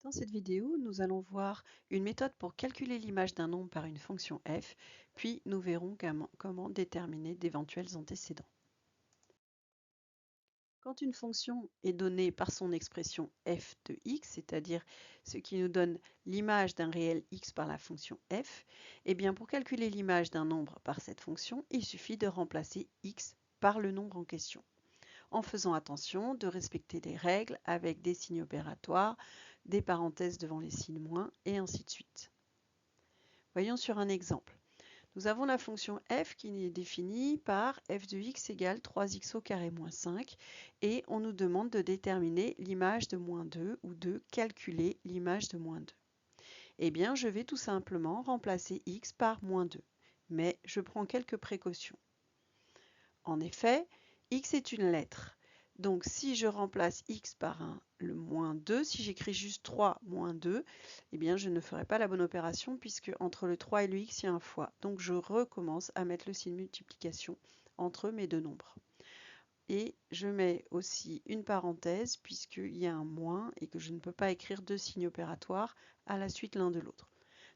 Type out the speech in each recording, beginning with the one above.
Dans cette vidéo, nous allons voir une méthode pour calculer l'image d'un nombre par une fonction f, puis nous verrons comment déterminer d'éventuels antécédents. Quand une fonction est donnée par son expression f de x, c'est-à-dire ce qui nous donne l'image d'un réel x par la fonction f, eh bien pour calculer l'image d'un nombre par cette fonction, il suffit de remplacer x par le nombre en question, en faisant attention de respecter des règles avec des signes opératoires, des parenthèses devant les signes moins, et ainsi de suite. Voyons sur un exemple. Nous avons la fonction f qui est définie par f de x égale 3x au carré moins 5 et on nous demande de déterminer l'image de moins 2 ou de calculer l'image de moins 2. Eh bien, je vais tout simplement remplacer x par moins 2, mais je prends quelques précautions. En effet, x est une lettre. Donc si je remplace x par le moins 2, si j'écris juste 3 moins 2, eh bien je ne ferai pas la bonne opération puisque entre le 3 et le x, il y a un fois. Donc je recommence à mettre le signe multiplication entre mes deux nombres. Et je mets aussi une parenthèse puisqu'il y a un moins et que je ne peux pas écrire deux signes opératoires à la suite l'un de l'autre.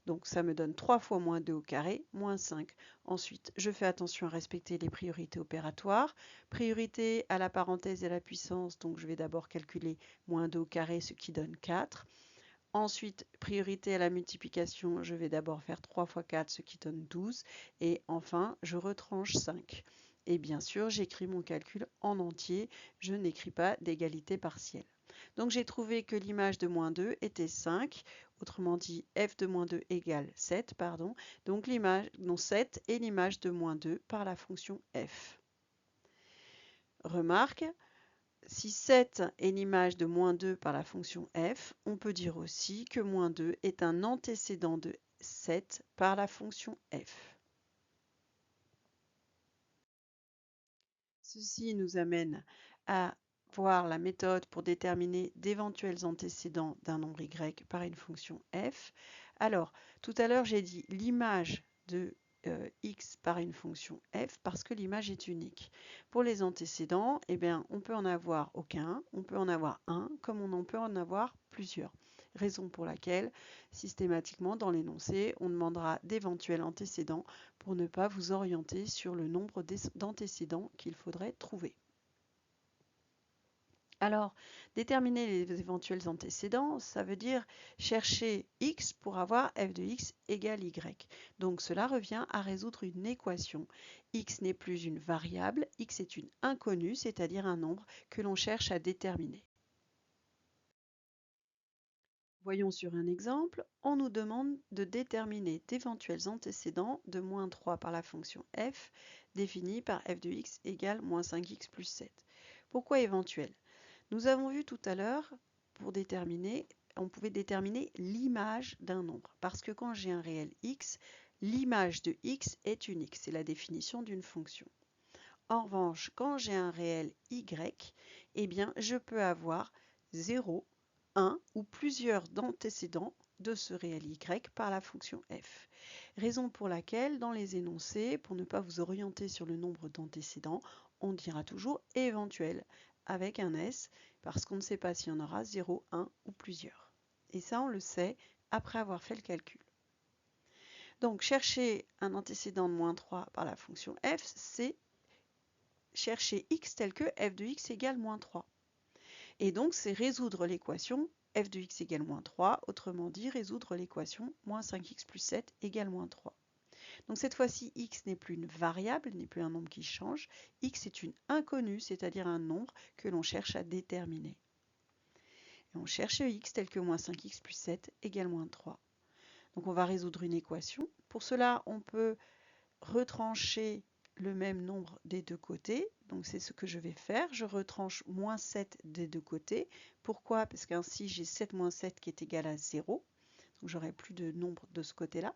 Donc ça me donne 3 fois moins 2 au carré, moins 5. Ensuite, je fais attention à respecter les priorités opératoires. Priorité à la parenthèse et à la puissance, donc je vais d'abord calculer moins 2 au carré, ce qui donne 4. Ensuite, priorité à la multiplication, je vais d'abord faire 3 fois 4, ce qui donne 12. Et enfin, je retranche 5. Et bien sûr, j'écris mon calcul en entier, je n'écris pas d'égalité partielle. Donc j'ai trouvé que l'image de moins 2 était 5, autrement dit f de moins 2 égale 7, pardon. Donc l'image, non 7 est l'image de moins 2 par la fonction f. Remarque, si 7 est l'image de moins 2 par la fonction f, on peut dire aussi que moins 2 est un antécédent de 7 par la fonction f. Ceci nous amène à voir la méthode pour déterminer d'éventuels antécédents d'un nombre y par une fonction f. Alors, tout à l'heure, j'ai dit l'image de x par une fonction f parce que l'image est unique. Pour les antécédents, eh bien, on peut en avoir aucun, on peut en avoir un, comme on en peut en avoir plusieurs. Raison pour laquelle, systématiquement, dans l'énoncé, on demandera d'éventuels antécédents pour ne pas vous orienter sur le nombre d'antécédents qu'il faudrait trouver. Alors, déterminer les éventuels antécédents, ça veut dire chercher x pour avoir f de x égale y. Donc cela revient à résoudre une équation. X n'est plus une variable, x est une inconnue, c'est-à-dire un nombre que l'on cherche à déterminer. Voyons sur un exemple, on nous demande de déterminer d'éventuels antécédents de moins 3 par la fonction f, définie par f de x égale moins 5x plus 7. Pourquoi éventuel? Nous avons vu tout à l'heure, pour déterminer, on pouvait déterminer l'image d'un nombre. Parce que quand j'ai un réel x, l'image de x est unique. C'est la définition d'une fonction. En revanche, quand j'ai un réel y, eh bien, je peux avoir 0, 1 ou plusieurs antécédents de ce réel y par la fonction f. Raison pour laquelle, dans les énoncés, pour ne pas vous orienter sur le nombre d'antécédents, on dira toujours éventuel avec un s, parce qu'on ne sait pas s'il y en aura 0, 1 ou plusieurs. Et ça, on le sait après avoir fait le calcul. Donc, chercher un antécédent de moins 3 par la fonction f, c'est chercher x tel que f de x égale moins 3. Et donc, c'est résoudre l'équation f de x égale moins 3, autrement dit, résoudre l'équation moins 5x plus 7 égale moins 3. Donc cette fois-ci, x n'est plus une variable, n'est plus un nombre qui change. X est une inconnue, c'est-à-dire un nombre que l'on cherche à déterminer. Et on cherche x tel que moins 5x plus 7 égale moins 3. Donc on va résoudre une équation. Pour cela, on peut retrancher le même nombre des deux côtés. Donc c'est ce que je vais faire. Je retranche moins 7 des deux côtés. Pourquoi? Parce qu'ainsi j'ai 7 moins 7 qui est égal à 0. Donc j'aurai plus de nombre de ce côté-là.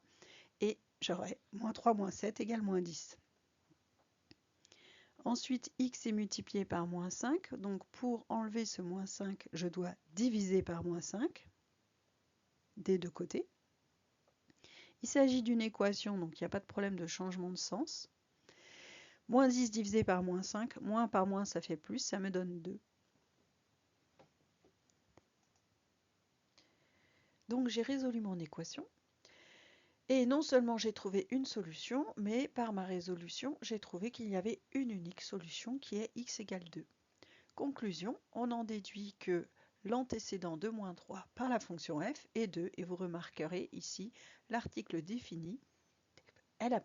Et j'aurai moins 3 moins 7 égale moins 10. Ensuite, x est multiplié par moins 5. Donc pour enlever ce moins 5, je dois diviser par moins 5 des deux côtés. Il s'agit d'une équation, donc il n'y a pas de problème de changement de sens. Moins 10 divisé par moins 5, moins par moins ça fait plus, ça me donne 2. Donc j'ai résolu mon équation. Et non seulement j'ai trouvé une solution, mais par ma résolution, j'ai trouvé qu'il y avait une unique solution qui est x égale 2. Conclusion, on en déduit que l'antécédent de moins 3 par la fonction f est 2, et vous remarquerez ici l'article défini, L',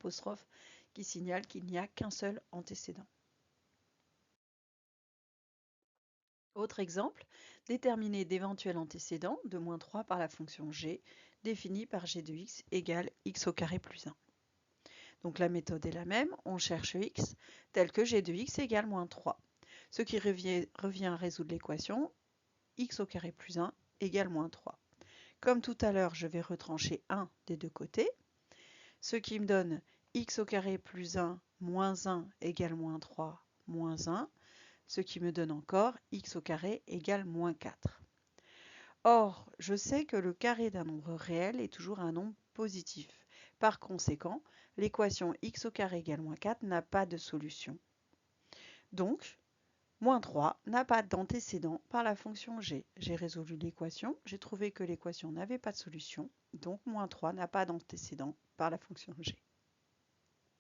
qui signale qu'il n'y a qu'un seul antécédent. Autre exemple, déterminer d'éventuels antécédents de moins 3 par la fonction g, définie par g de x égale x au carré plus 1. Donc la méthode est la même, on cherche x, tel que g de x égale moins 3. Ce qui revient à résoudre l'équation x au carré plus 1 égale moins 3. Comme tout à l'heure, je vais retrancher 1 des deux côtés, ce qui me donne x au carré plus 1 moins 1 égale moins 3 moins 1, ce qui me donne encore x au carré égale moins 4. Or, je sais que le carré d'un nombre réel est toujours un nombre positif. Par conséquent, l'équation x au carré égale moins 4 n'a pas de solution. Donc, moins 3 n'a pas d'antécédent par la fonction g. J'ai résolu l'équation, j'ai trouvé que l'équation n'avait pas de solution, donc moins 3 n'a pas d'antécédent par la fonction g.